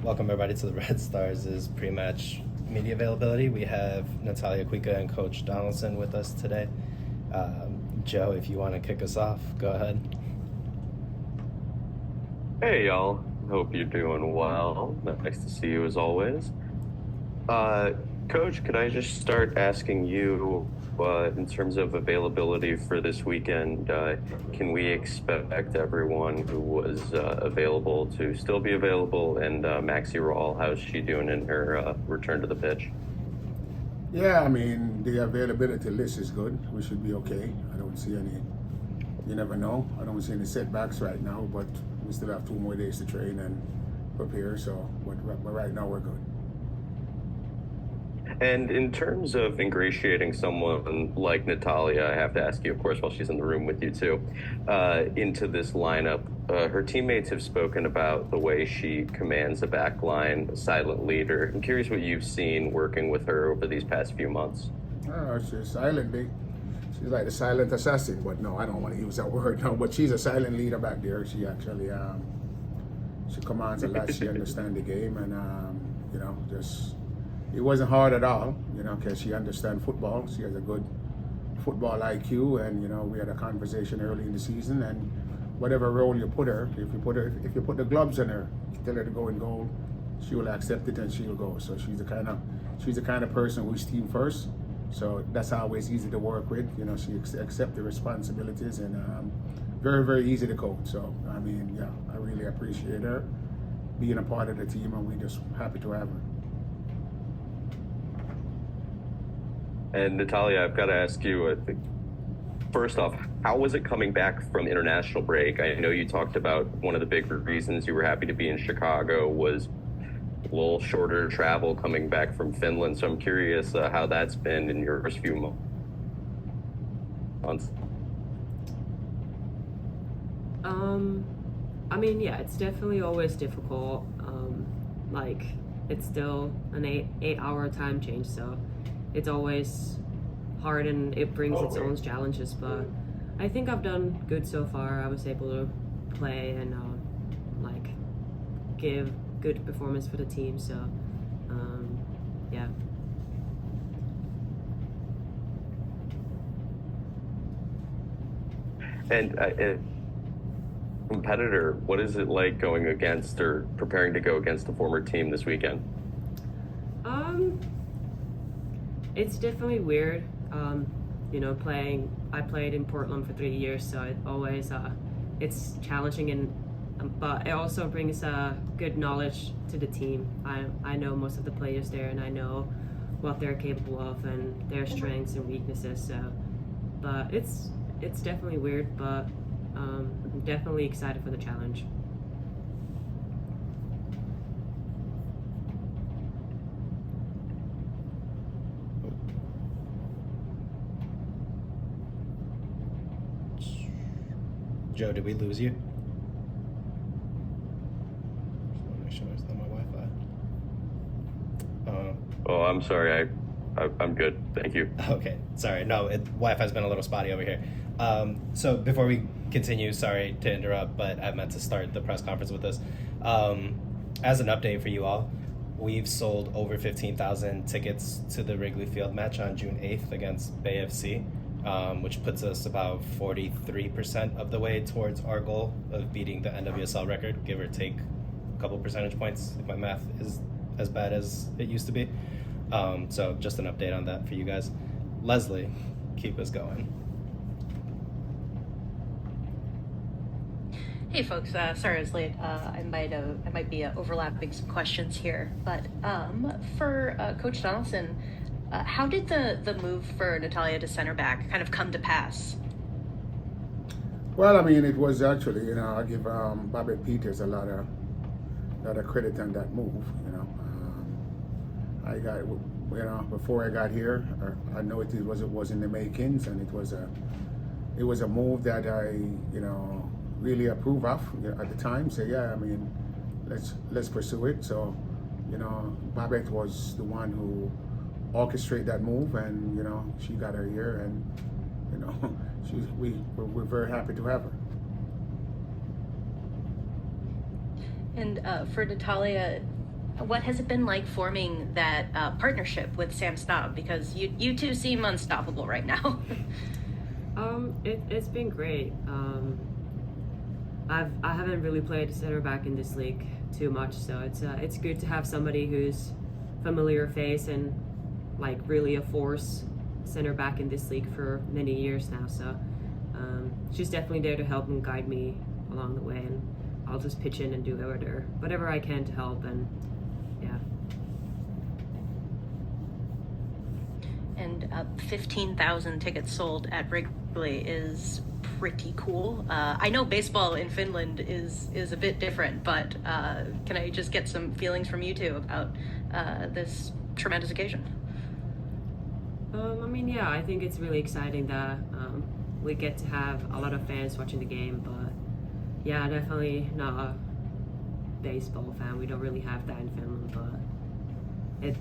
Welcome everybody to the Red Stars' Prematch media availability. We have Natalia Kuikka and Coach Donaldson with us today. Joe, if you want to kick us off, go ahead. Hey y'all, hope you're doing well. Nice to see you as always. Coach, could I just start asking you, in terms of availability for this weekend, can we expect everyone who was available to still be available? And Maxie Rawl, how's she doing in her return to the pitch? Yeah, I mean, the availability list is good. We should be okay. I don't see any, you never know. I don't see any setbacks right now, but we still have 2 more days to train and prepare. So, but right now we're good. And in terms of ingratiating someone like Natalia, I have to ask you, of course, while she's in the room with you too, into this lineup. Her teammates have spoken about the way she commands the back line, a silent leader. I'm curious what you've seen working with her over these past few months. She's silent, big. She's like the silent assassin, but no, I don't want to use that word now. But she's a silent leader back there. She actually, she commands a lot. She understands the game, and just. It wasn't hard at all, because she understands football. She has a good football IQ, and we had a conversation early in the season. And whatever role you put her, if you put the gloves on her, tell her to go in goal, she will accept it and she'll go. So she's the kind of person who's team first. So that's always easy to work with. She accepts the responsibilities and very, very easy to coach. So I mean, yeah, I really appreciate her being a part of the team, and we're just happy to have her. And Natalia, I've got to ask you, first off, how was it coming back from international break? I know you talked about one of the big reasons you were happy to be in Chicago was a little shorter travel coming back from Finland. So I'm curious how that's been in your first few months. I mean, yeah, it's definitely always difficult. It's still an 8-hour time change, so it's always hard and it brings its own challenges, but I think I've done good so far. I was able to play and give good performance for the team, so yeah. And competitor, what is it like going against or preparing to go against the former team this weekend? It's definitely weird. I played in Portland for 3 years, so it always it's challenging, and but it also brings good knowledge to the team. I know most of the players there, and I know what they're capable of and their strengths and weaknesses. So, but it's definitely weird, but I'm definitely excited for the challenge. Joe, did we lose you? Just want to make sure it's not my Wi-Fi. Oh, I'm sorry. I'm good. Thank you. Okay, sorry. No, Wi-Fi's been a little spotty over here. So before we continue, sorry to interrupt, but I meant to start the press conference with this. As an update for you all, we've sold over 15,000 tickets to the Wrigley Field match on June 8th against Bay FC, which puts us about 43% of the way towards our goal of beating the NWSL record, give or take a couple percentage points if my math is as bad as it used to be. So just an update on that for you guys. Leslie, keep us going. Hey folks, sorry I was late. I might be overlapping some questions here, but for Coach Donaldson, how did the move for Natalia to center back kind of come to pass? Well, I mean, it was actually, I give Bobby Peters a lot of credit on that move. I got, before I got here, I know it was in the makings, and it was a move that I, really approve of at the time. So yeah, I mean, let's pursue it. So, Babette was the one who orchestrated that move, and she got her here, and we're very happy to have her. And for Natalia, What has it been like forming that partnership with Sam Staub? Because you two seem unstoppable right now. It's been great. I haven't really played center back in this league too much, so it's good to have somebody who's familiar face and like really a force center back in this league for many years now. So she's definitely there to help and guide me along the way, and I'll just pitch in and do whatever I can to help. And yeah. And 15,000 tickets sold at Wrigley is pretty cool. I know baseball in Finland is a bit different, but can I just get some feelings from you two about this tremendous occasion? Yeah, I think it's really exciting that we get to have a lot of fans watching the game, but yeah, definitely not a baseball fan. We don't really have that in Finland, but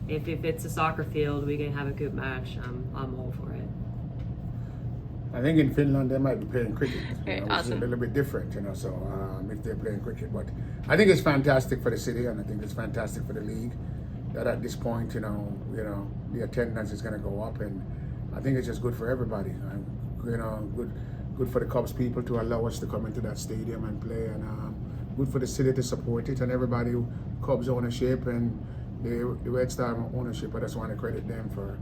if it's a soccer field, we can have a good match. I'm all for it. I think in Finland they might be playing cricket, Okay, which is awesome. a little bit different, so if they're playing cricket. But I think it's fantastic for the city, and I think it's fantastic for the league that at this point, the attendance is going to go up, and I think it's just good for everybody. Good for the Cubs people to allow us to come into that stadium and play, and good for the city to support it, and everybody, Cubs ownership and the Red Star ownership. I just want to credit them for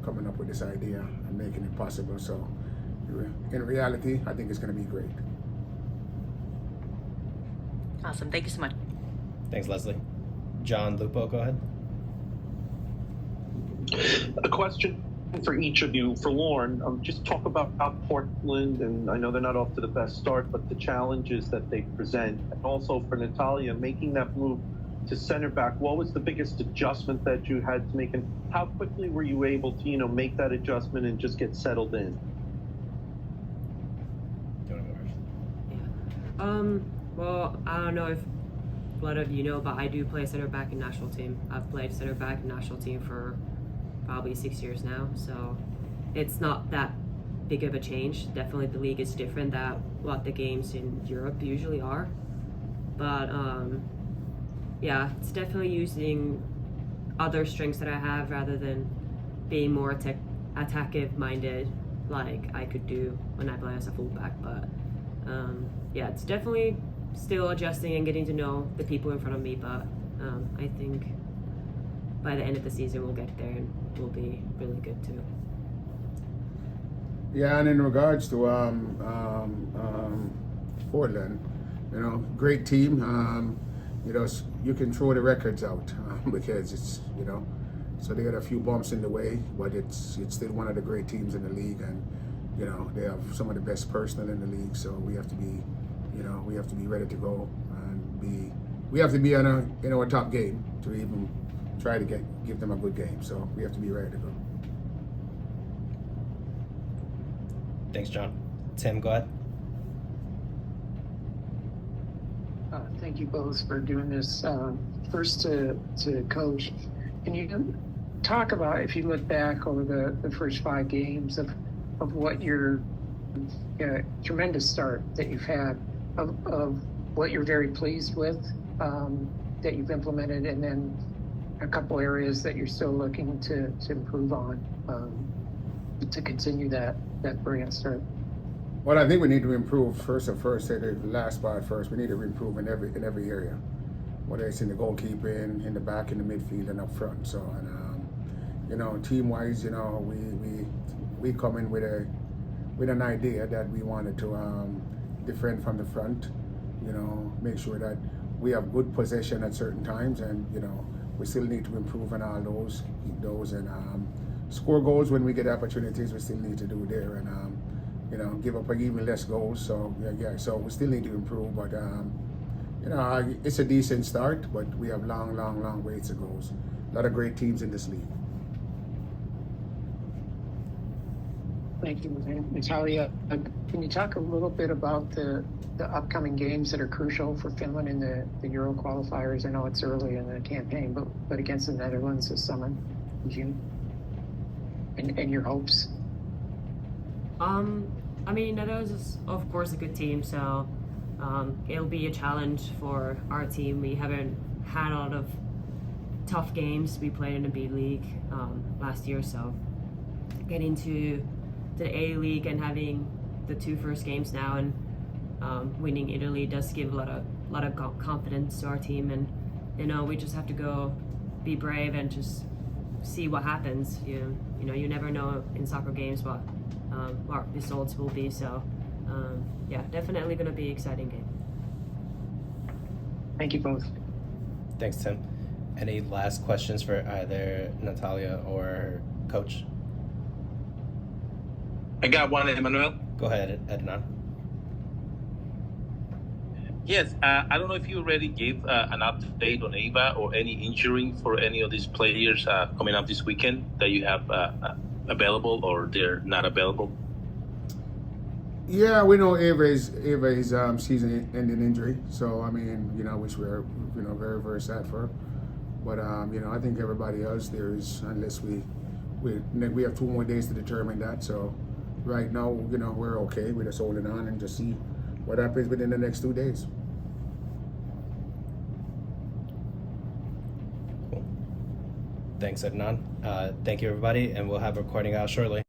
coming up with this idea and making it possible. So in reality, I think it's going to be great. Awesome. Thank you so much. Thanks, Leslie. John Lupo, go ahead. A question for each of you. For Lauren, just talk about Portland, and I know they're not off to the best start, but the challenges that they present. And also for Natalia, making that move to center back, what was the biggest adjustment that you had to make, and how quickly were you able to make that adjustment and just get settled in? Do you want to go first? Yeah. Well, I don't know if a lot of you know, but I do play center back in national team. I've played center back in national team for probably 6 years now, so it's not that big of a change. Definitely the league is different than what the games in Europe usually are, but yeah, it's definitely using other strengths that I have rather than being more attackive minded like I could do when I play as a fullback. But yeah, it's definitely still adjusting and getting to know the people in front of me, but I think by the end of the season we'll get there and we'll be really good too. Yeah, and in regards to Portland, great team. You can throw the records out because it's so they got a few bumps in the way, but it's still one of the great teams in the league, and they have some of the best personnel in the league. So we have to be ready to go, and we have to be in our top game to even try to give them a good game. So we have to be ready to go. Thanks, John. Tim, go ahead. Thank you both for doing this. First to Coach, can you talk about, if you look back over the first 5 games of what your tremendous start that you've had, of what you're very pleased with that you've implemented, and then a couple areas that you're still looking to improve on to continue that brilliant start? Well, I think we need to improve say the last part first. We need to improve in every area, whether it's in the goalkeeping, in the back, in the midfield, and up front. So, and team-wise, we come in with an idea that we wanted to defend from the front. Make sure that we have good possession at certain times, and we still need to improve on all those, keep those, and score goals when we get opportunities. We still need to do there, and give up even less goals. So so we still need to improve, but it's a decent start, but we have long ways to go. A lot of great teams in this league. Thank you, Natalia. Can you talk a little bit about the upcoming games that are crucial for Finland in the Euro qualifiers? I know it's early in the campaign, but against the Netherlands this summer, in June, and your hopes? Netherlands is of course a good team, so it'll be a challenge for our team. We haven't had a lot of tough games. We played in the B League last year, so getting to the A League and having the 2 first games now and winning Italy does give a lot of confidence to our team, and we just have to go be brave and just see what happens. You never know in soccer games what results will be. So yeah, definitely going to be an exciting game. Thank you both. Thanks, Tim. Any last questions for either Natalia or Coach? I got one, Emmanuel. Go ahead, Ednan. Yes, I don't know if you already gave an update on Ava or any injury for any of these players coming up this weekend that you have available or they're not available. Yeah, we know Ava is season-ending injury, so I mean, which we're very very sad for. But I think everybody else there is, unless we have 2 more days to determine that. So right now, we're okay. We're just holding on and just see what happens within the next 2 days. Cool. Thanks, Ednan. Thank you, everybody, and we'll have a recording out shortly.